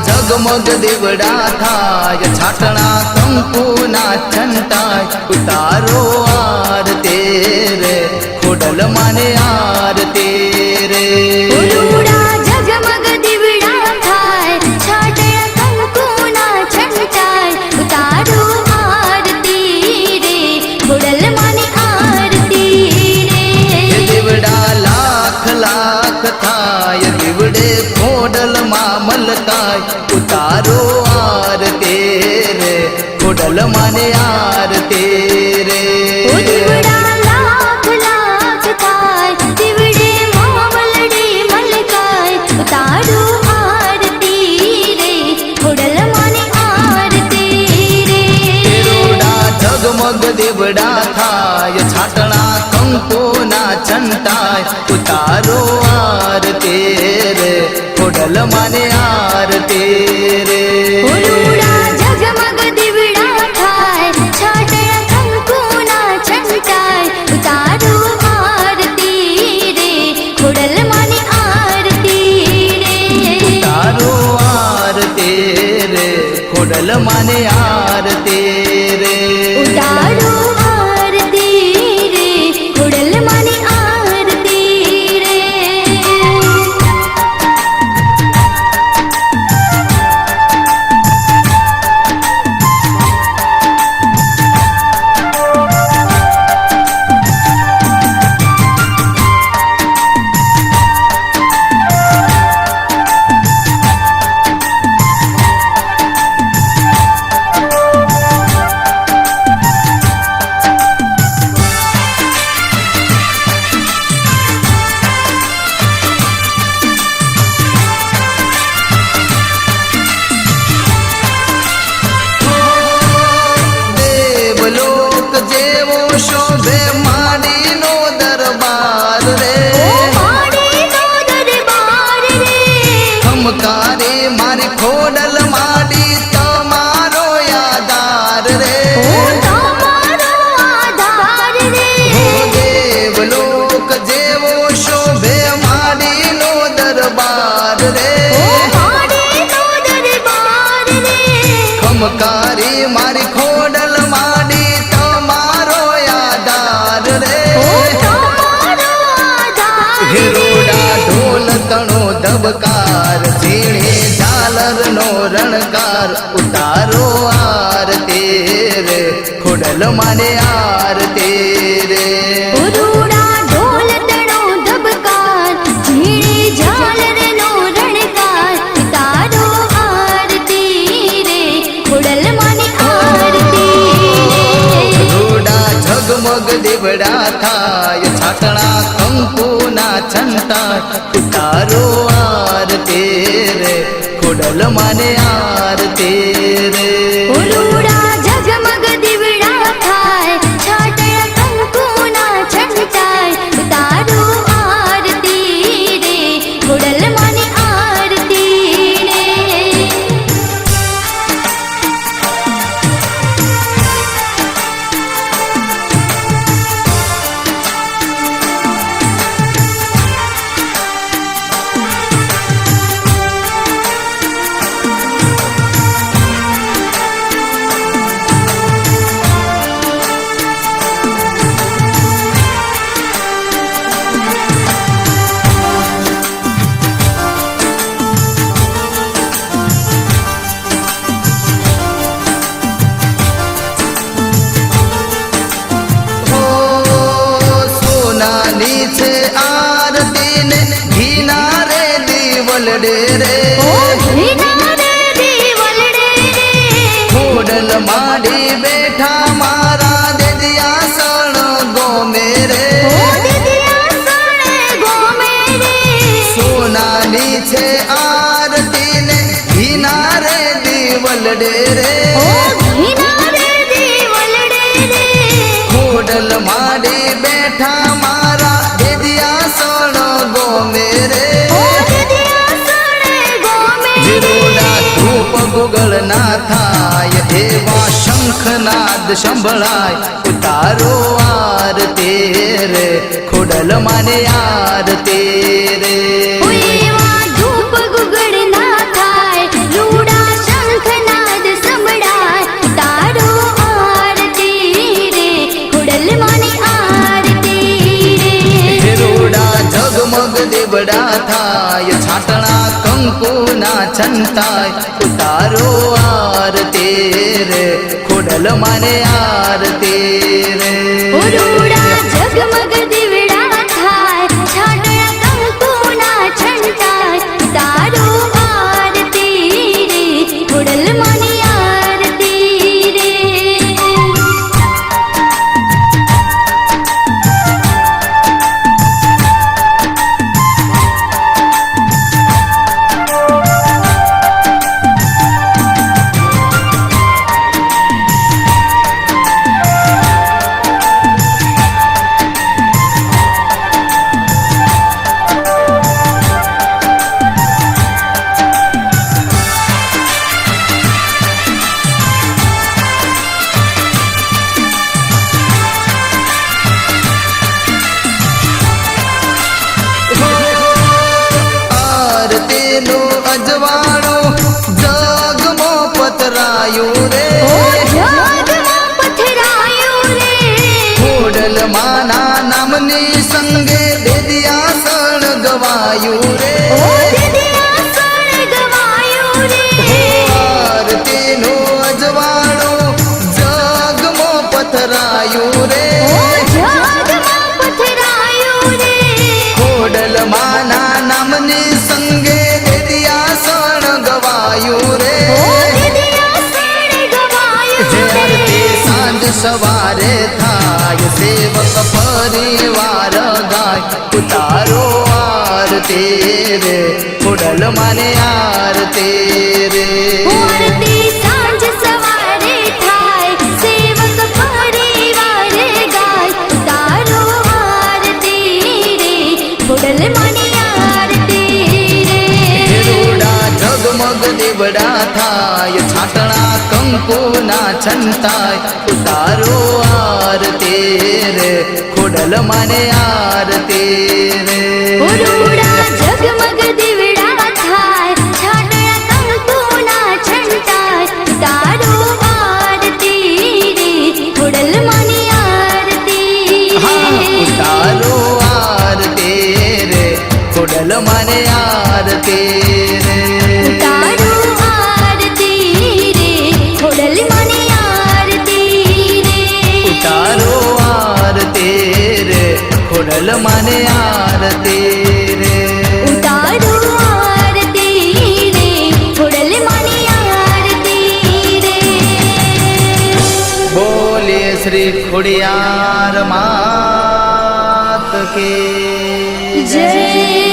जगमग दीवड़ा थाय छाटणा कंकुना छंटाय उतारो आरती रे खोडल माने आरती रे जगमग दीवड़ा थाय छाटणा कंकुना छंटाय उतारो आरती रे खोडल माने आरती रे दीवड़ा लाख लाख थाय दीवड़े खोडल मामलकाय उतारो आरती रे खोडल माने आरती रे दीवड़ा लाख लाख थाय दीवड़े मामलडे मलकाय उतारो आरती रे खोडल माने आरती रे जगमग दीवड़ा थाय छाटणा कंकुना छंटाय उतारो आरती रे खोडल माने आरती रे जगमग दीवड़ा थाय छाटणा कंकुना छंटाय उतारो आरती रे खोडल माने आरती रे उतारो आरती रे खोडल माने आरती रे उतारो आरती रे खोडल माने आरती रे देवलोक जेवो शोभे माडीनो दरबार रे माडीनो दरबार रे खमकारे मारी खोडल माडी तमारो यादार रे तमारो आधार रे देवलोक जेवो शोभे माडीनो दरबार रे माडीनो दरबार रे खमकारे मारी खोडल माडी तमारो यादार रे तमारो आधार हिरोडा ढोल तणो धबकार झीणे झालर नो रणकार उतारो आरती रे खोडल माने आरती रे उरूड़ा ढोल तणो धबकार झीणे झालर नो रणकार उतारो आरती रे खोडल माने आरती रे रोडा झगमग दीवड़ा थाय छाटणा कंकुना छंटाय उतारो आरती रे खोडल माने आरती रे उरूड़ा जगमग दीवड़ा थाय छाटणा कंकुना छंटाय उतारो आरती रे खोडल माने आरती रे हो सोनानी छे आरती ने घीना रे दीवलडे रे घीना रे दीवलडे रे खोडल माडी बेठा मारा दे दिया सण गो मेरे दिदिया सणे गो मेरे सोनानी छे आरती ने घीना रे दीवलडे रे घीना रे दीवलडे रे खोडल माडी बेठा मारा दे दिया सण गो मेरे दिदिया सणे गो मेरे हिरोडा धूप गुगल ना थाय एवा शंखनाद संभळाय उतारो आरती रे खोडल माने आरती रे धूप गुगड़ ना थाय જગમગ દેવડા થાય છાટણા કંકુના છંતાય ઉતારો આરતી રે ખોડલ માને આરતી રે ઉરુડા જગમગ દીવડા થાય છાટણા કંકુના છંટાય તારો આરતી રે ખોડલ માની આરતી રે આરતીનો અજવાળો જગમો પતરાયું રે જગમાં પથરાયું રે ખોડલ માના નામની સંગે દેદિયા સળગવાયું રે દિદિયા સળગવાયું રે આરતીનો અજવાળો જગમો પતરાયું રે જગમાં પથરાયું રે ખોડલ માના નામની સંગે દેદિયા સળગવાયું રે દિદિયા સળગવાયું જે રે આરતી સાંજ સવારે થાય સેવક પરિવાર ગાય ઉતારો આરતી રે ખોડલ માને આરતી રે આરતી સાંજ સવારે થાય સેવક પરિવાર ગાય તારો આરતી રે ખોડલ માની આરતી રે હિરોડા જગમગ દેવડા થાય છાટણા કંકુના છંતાય ઉતારો આરતી રે ખોડલ માને આરતી રે ઉરુડા જગમગ દીવડા થાય છાટણા કંકુના છંટાય તારો આરતી રે ખોડલ માની આરતી હા રે ઉતારો આરતી રે ખોડલ માને આરતી રે તારો આરતી રે ખોડલ માની આરતી રે ઉતારો આરતી રે ખોડલ માને આરતી રે તારો આરતી રે ખોડલ માની આરતી રે બોલે શ્રી ખોડિયાર માત કે જય